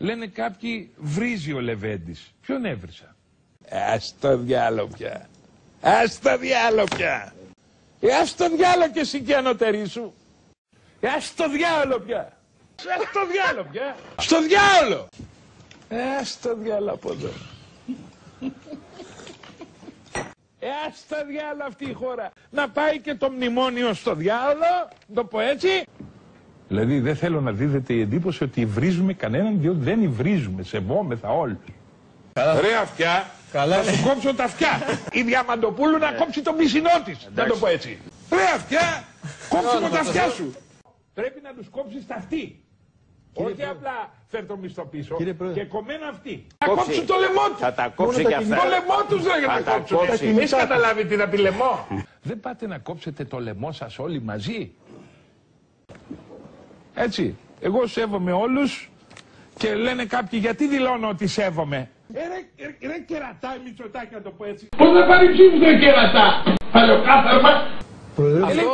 Λένε κάποιοι βρίζει ο Λεβέντης. Ποιον έβρισα? Ας το διάλο πια. Ας το διάλο πια. Ας το διάλο και εσύ και ανωτερή σου. Ας το διάλο πια. Ας το διάλο πια. Στο διάλο. Ας το διάλο από εδώ. Ας το διάλο αυτή η χώρα. Να πάει και το μνημόνιο στο διάλο. Το πω έτσι. Δηλαδή δεν θέλω να δίδεται η εντύπωση ότι υβρίζουμε κανέναν, διότι δεν υβρίζουμε, σεβόμεθα όλους. Ρε αυτιά, θα σου κόψω τα αυτιά. Η Διαμαντοπούλου να κόψει τον πισινό της, να το πω έτσι. Ρε αυτιά, κόψε μου τα αυτιά σου. Πρέπει να τους κόψεις τα αυτή. Όχι απλά φέρ το μισθό πίσω και κομμένα αυτή. Θα κόψουν το λαιμό τους. Θα τα κόψει και αυτά. Το λαιμό τους δεν θα τα κόψουν. Έχεις καταλάβει τι θα πει λαιμό? Δεν πάτε να κόψετε το λαιμό σας όλοι μαζί? Έτσι, εγώ σέβομαι όλους και λένε κάποιοι γιατί δηλώνω ότι σέβομαι. Ρε κερατά, Μητσοτάκη, να το πω έτσι. Πώς θα πάρει ψήφους το κερατά? Παλαιοκάθαρμα.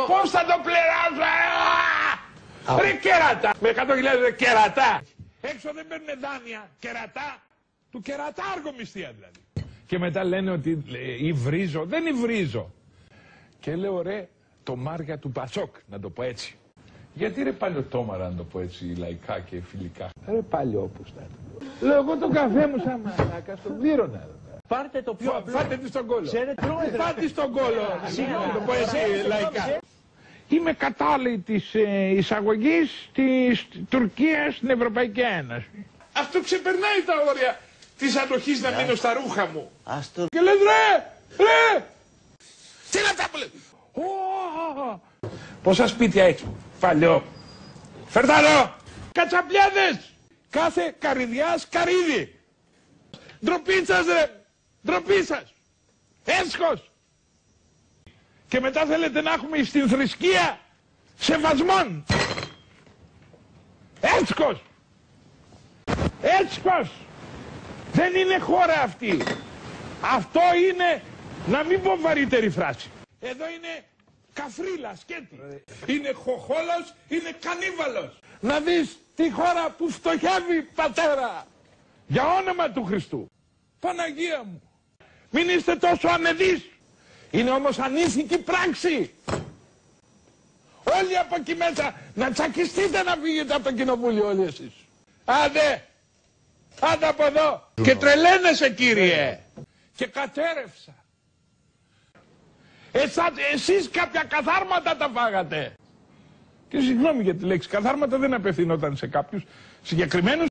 Πώς θα το πληρώσω? Ρε κερατά. Με 100.000 ρε κερατά. Έξω δεν παίρνουν δάνεια. Κερατά. Του κερατάργο μισθία δηλαδή. Και μετά λένε ότι υβρίζω. Δεν υβρίζω. Και λέω ρε το Μάρια του Πασόκ, να το πω έτσι. Γιατί ρε παλιωτόμαρα, να το πω έτσι λαϊκά και φιλικά. Ρε παλιόπουστα. Λέω εγώ τον καφέ μου σαν μαλάκα στον πλήρωνα. Πάρτε το πιο απλό. Φάτε τη στον κόλο. Φάτε στον κόλο. Να το πω έτσι λαϊκά. Είμαι κατά της εισαγωγής της Τουρκίας στην Ευρωπαϊκή Ένωση. Αυτό ξεπερνάει τα όρια της αντοχής να μείνω στα ρούχα μου. Και λες ρε. Τι είναι αυτά που λες? Πόσα σπίτια έχεις? Παλιό. Φέρτα εδώ. Κατσαπλιάδες. Κάθε καρυδιάς καρύδι. Ντροπή σας ρε. Ντροπή σας. Έσχος. Και μετά θέλετε να έχουμε στην θρησκεία σεβασμόν. Έσχος. Έσχος. Δεν είναι χώρα αυτή. Αυτό είναι, να μην πω βαρύτερη φράση. Εδώ είναι καφρίλα, σκέτη. Είναι χοχόλος, είναι κανίβαλος. Να δεις τη χώρα που φτωχεύει, πατέρα. Για όνομα του Χριστού. Παναγία μου. Μην είστε τόσο ανεδείς. Είναι όμως ανήθικη πράξη. Όλοι από εκεί μέσα να τσακιστείτε να φύγετε από το κοινοβούλιο όλοι εσείς. Άντε. Άντε από εδώ. Και τρελαίνεσαι κύριε. Και κατέρευσα. Εσείς κάποια καθάρματα τα φάγατε. Και συγγνώμη για τη λέξη καθάρματα δεν απευθυνόταν σε κάποιους συγκεκριμένους.